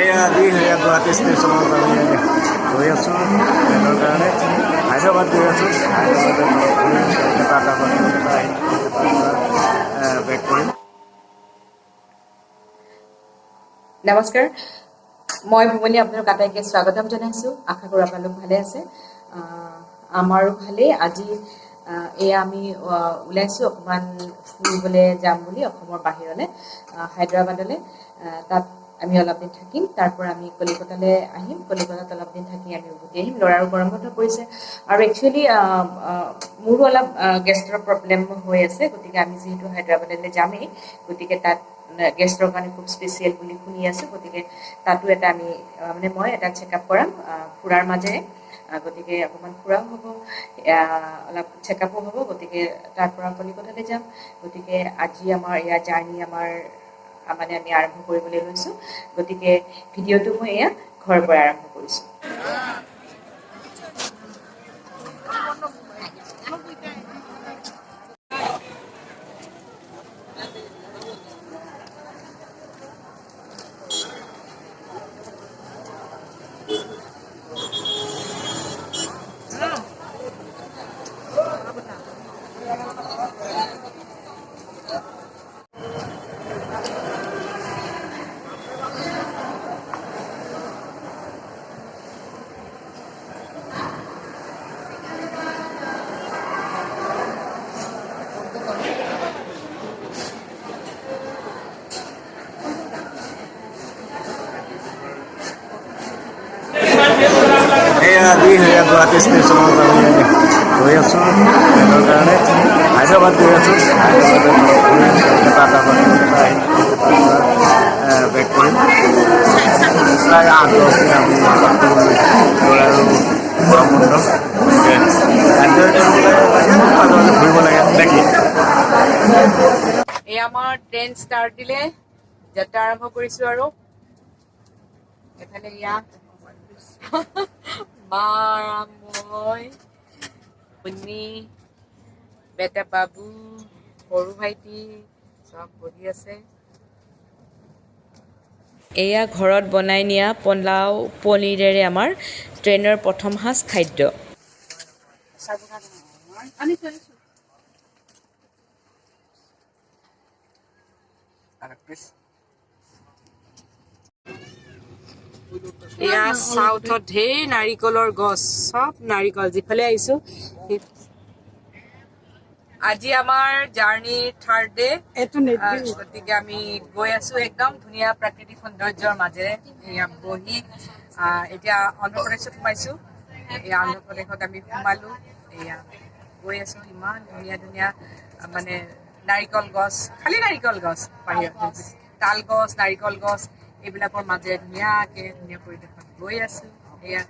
এয়া গুৱাহাটী ষ্টেচনত আমি গৈ আছোঁ ট্ৰেইনৰ কাৰণে হায়দৰাবাদ গৈ আছোঁ। বেক কৰিম। নমস্কাৰ, মই ভুৱনী আপোনালোক আটাইকে স্বাগতম জনাইছোঁ। আশা কৰোঁ আপোনালোক ভালে আছে। আমাৰো ভালেই। আজি এয়া আমি ওলাইছোঁ অকণমান ফুৰিবলৈ যাম বুলি অসমৰ বাহিৰলৈ, হায়দৰাবাদলৈ। তাত আমি অলপ দিন থাকিম, তাৰ পৰা আমি কলিকতালৈ আহিম। কলিকতাত অলপ দিন থাকি আমি উভতি আহিম। ল'ৰাৰো গৰম বন্ধ পৰিছে আৰু একচুৱেলি মোৰো অলপ গেষ্টৰ প্ৰব্লেম হৈ আছে, গতিকে আমি যিহেতু হায়দৰাবাদলৈ যামেই, গতিকে তাত গেষ্টৰ কাৰণে খুব স্পেচিয়েল বুলি শুনি আছোঁ। গতিকে তাতো এটা আমি মই এটা চেকআপ কৰাম ফুৰাৰ মাজেৰে। গতিকে অকণমান ফুৰাও হ'ব, অলপ চেকআপো হ'ব। গতিকে তাৰ পৰা কলিকতালৈ যাম। গতিকে আজি আমাৰ এয়া জাৰ্ণি আমি আৰম্ভ কৰিবলৈ লৈছোঁ। গতিকে ভিডিঅ'টো মই এয়া ঘৰৰ পৰা আৰম্ভ কৰিছোঁ। গুৱাহাটী ষ্টেচনত আমি গৈ আছোঁ ট্ৰেইনৰ কাৰণে হায়দৰাবাদ গৈ আছোঁ। বেক কৰিম। প্ৰায় 8-10 দিন আমি ল'ৰাৰো গৰম বন্ধ, ঘূৰিব লাগে দেখি। এই আমাৰ ট্ৰেইন ষ্টাৰ্ট দিলে, যাত্ৰা আৰম্ভ কৰিছোঁ। আৰু এফালে ইয়াত মই শুনি বেটা বাবু সৰু ভাইটি চব বহি আছে। এয়া ঘৰত বনাই নিয়া পোলাও পনীৰেৰে আমাৰ ট্ৰেইনৰ প্ৰথম সাঁজ খাদ্য। এয়া চাউথত ঢেৰ নাৰিকলৰ গছ, চব নাৰিকল। যিফালে আহিছোঁ আজি আমাৰ জাৰ্ণি থাৰ্ড ডে, গতিকে আমি গৈ আছো একদম ধুনীয়া প্ৰাকৃতিক সৌন্দৰ্যৰ মাজেৰে। এয়া বহি এতিয়া অন্ধ্ৰপ্ৰদেশত সোমাইছো। এয়া অন্ধ্ৰপ্ৰদেশত আমি সোমালো। এয়া গৈ আছো, ইমান ধুনীয়া ধুনীয়া নাৰিকল গছ, খালি নাৰিকল গছ, বাহিৰত তাল গছ, নাৰিকল গছ, এইবিলাকৰ মাজেৰে ধুনীয়া পৰিৱেশত গৈ আছো। এয়া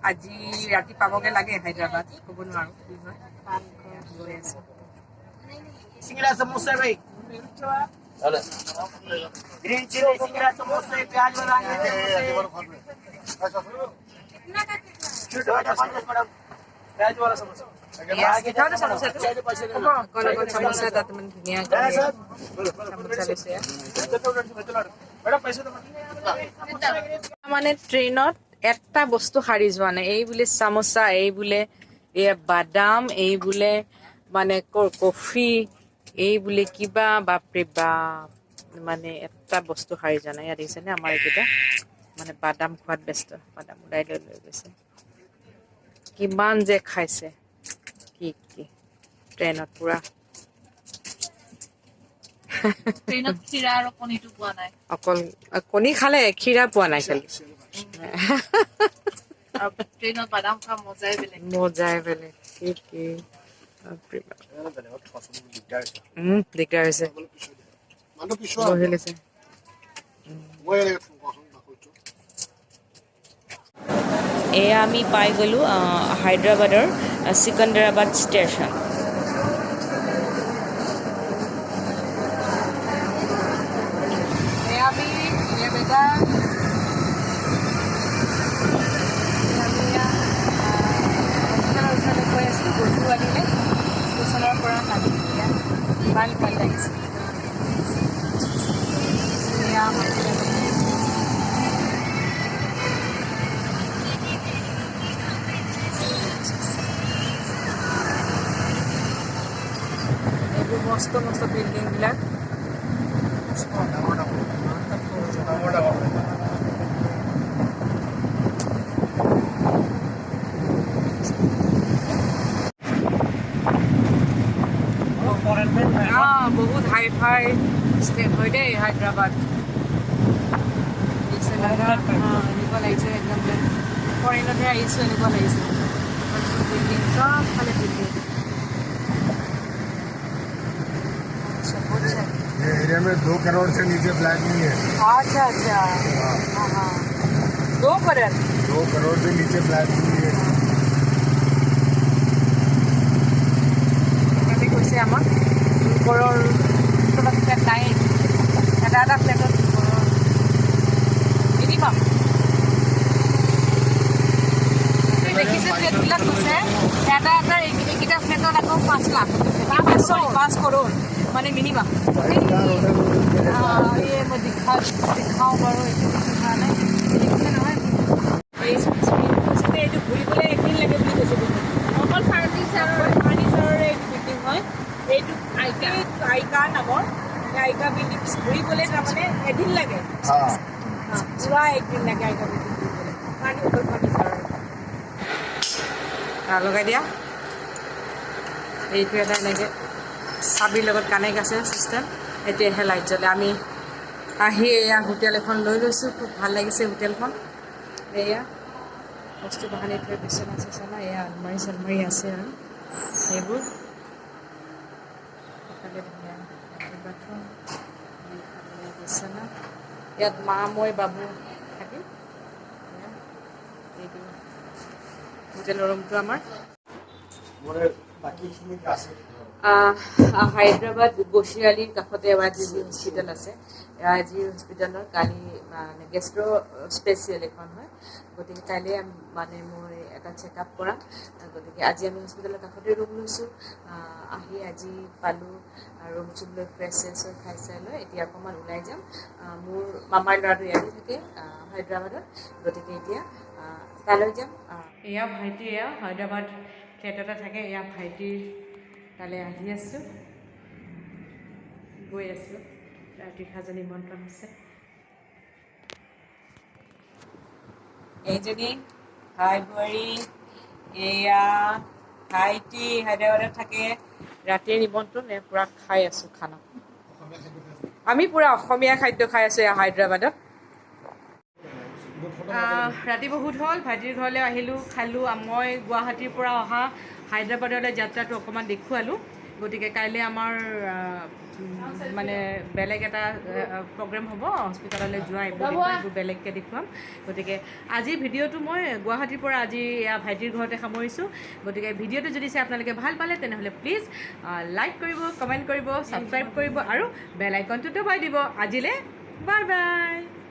আজি ৰাতি পাবগে লাগে হায়দৰাবাদ, ক'ব নোৱাৰো কি হয়। গৈ আছো। सिंगड़ा समोसा भाई ग्रीन चिली सिंगड़ा समोसा प्याज वाला प्याज वाला समोसा ট্ৰেইনত এটা বস্তু হাৰি যোৱা নাই। এই বোলে চামোচা, এই বোলে এয়া বাদাম, এই বোলে কফি, এই বোলে কিবা, বাপৰে বাপ, এটা বস্তু হাৰি যোৱা নাই। ইয়াত দেখিছেনে আমাৰ এইকেইটা বাদাম খোৱাত ব্যস্ত। বাদাম ওলাই লৈ গৈছে, কিমান যে খাইছে কি ট্ৰেইনত পুৰা। ক্ষীৰা আৰু কণীটো পোৱা নাই, অকল কণী খালে, ক্ষীৰা পোৱা নাই খালি। ট্ৰেইনত বাদাম খোৱা মজাই বেলেগ। দিগদাৰ হৈছে। এয়া আমি পাই গ'লো হায়দৰাবাদৰ চিকন্দৰাবাদ ষ্টেচন। ষ্টেচনৰ পৰা নামি ইমান ভাল লাগিছে। মস্ত মস্ত বিল্ডিংবিলাক বহুত হাই ফাই ষ্টেট হয় দেই হায়দৰাবাদ এনেকুৱা লাগিছে একদম ফৰেইনতহে আহিছোঁ এনেকুৱা লাগিছে বিল্ডিং চবফালে বিল্ডিং ये एरिया में 2 करोड़ से नीचे फ्लैट नहीं है। अच्छा अच्छा हाँ हाँ 2 करोड़ 2 करोड़ से नीचे फ्लैट नहीं है। তাতে কৈছে আমাক 2 কरोड़ তলত ফ্লেট নাই এটা এটা ফ্লেটত 2 কरोड़ মিনিমাম দেখিছে ফ্লেটবিলাক কৈছে এটা এটা এইকেইটা ফ্লেটত আকৌ 5 লাখ 5 करोड़ মানে মিনিমাম ये मैं दिखाऊँ বাৰু এইটো দেখা নাই দেখিছে নহয় এইটো ঘূৰিবলৈ একদিন লাগে বুলি কৈছে অকল ফাৰ্নিচাৰৰ এইটো বিল্ডিং হয় এইটো আইকা নামৰ আইকা বিল্ডিং ঘূৰিবলৈ তাৰমানে এদিন লাগে পুৰা একদিন লাগে আইকা বিল্ডিং ঘূৰিবলৈ অকল ফাৰ্নিচাৰৰ লগাই দিয়া এইটো এটা এনেকৈ চাবিৰ লগত কানেক্ট আছে চিষ্টেম এতিয়াহে লাইট জ্বলে আমি আহি এয়া হোটেল এখন লৈ লৈছোঁ খুব ভাল লাগিছে হোটেলখন এয়া বস্তু বাহানি থৈ বিচনা চিচনা এয়া আলমাৰি চালমাৰি আছে আৰু সেইবোৰ ধুনীয়া বাথৰুম বিচনা ইয়াত মা মই বাবু থাকিম এইটো হোটেলৰ ৰুমটো আমাৰ হায়দৰাবাদ বছিৰালিৰ কাষতে এৱাজি হস্পিটেল আছে এৱাজি হস্পিটেলৰ কালি মানে গেষ্ট্ৰ স্পেচিয়েল এখন হয় গতিকে কাইলৈ মানে মই এটা চেকআপ কৰা গতিকে আজি আমি হস্পিটেলৰ কাষতে ৰুম লৈছোঁ আহি আজি পালোঁ ৰুম চুম লৈ ফ্ৰেছ চেছ হৈ খাই চাই লৈ এতিয়া অকণমান ওলাই যাম মোৰ মামাৰ ল'ৰাটো ইয়াতে থাকে হায়দৰাবাদত গতিকে এতিয়া তালৈ যাম এয়া ভাইটি এয়া হায়দৰাবাদ ফ্লেট এটা থাকে এয়া ভাইটিৰ তালৈ আহি আছোঁ গৈ আছোঁ ৰাতিৰ সাজৰ নিমন্ত্ৰণ আছে এইজনী হাই বোৱাৰী এয়া ভাইটি হায়দৰাবাদত থাকে ৰাতিৰ নিমন্ত্ৰণ পূৰা খাই আছোঁ খানা আমি পূৰা অসমীয়া খাদ্য খাই আছোঁ এয়া হায়দৰাবাদত ৰাতি বহুত হ'ল ভাইটিৰ ঘৰলৈ আহিলোঁ খালোঁ মই গুৱাহাটীৰ পৰা অহা হায়দৰাবাদলৈ যাত্ৰাটো অকণমান দেখুৱালোঁ গতিকে কাইলৈ আমাৰ মানে বেলেগ এটা প্ৰগ্ৰেম হ'ব হস্পিটেললৈ যোৱা এইবোৰ বেলেগকৈ দেখুৱাম গতিকে আজিৰ ভিডিঅ'টো মই গুৱাহাটীৰ পৰা আজি ভাইটিৰ ঘৰতে সামৰিছোঁ গতিকে ভিডিঅ'টো যদি চাই আপোনালোকে ভাল পালে তেনেহ'লে প্লিজ লাইক কৰিব কমেণ্ট কৰিব ছাবস্ক্ৰাইব কৰিব আৰু বেল আইকনটো দবাই দিব আজিলৈ বাই বাই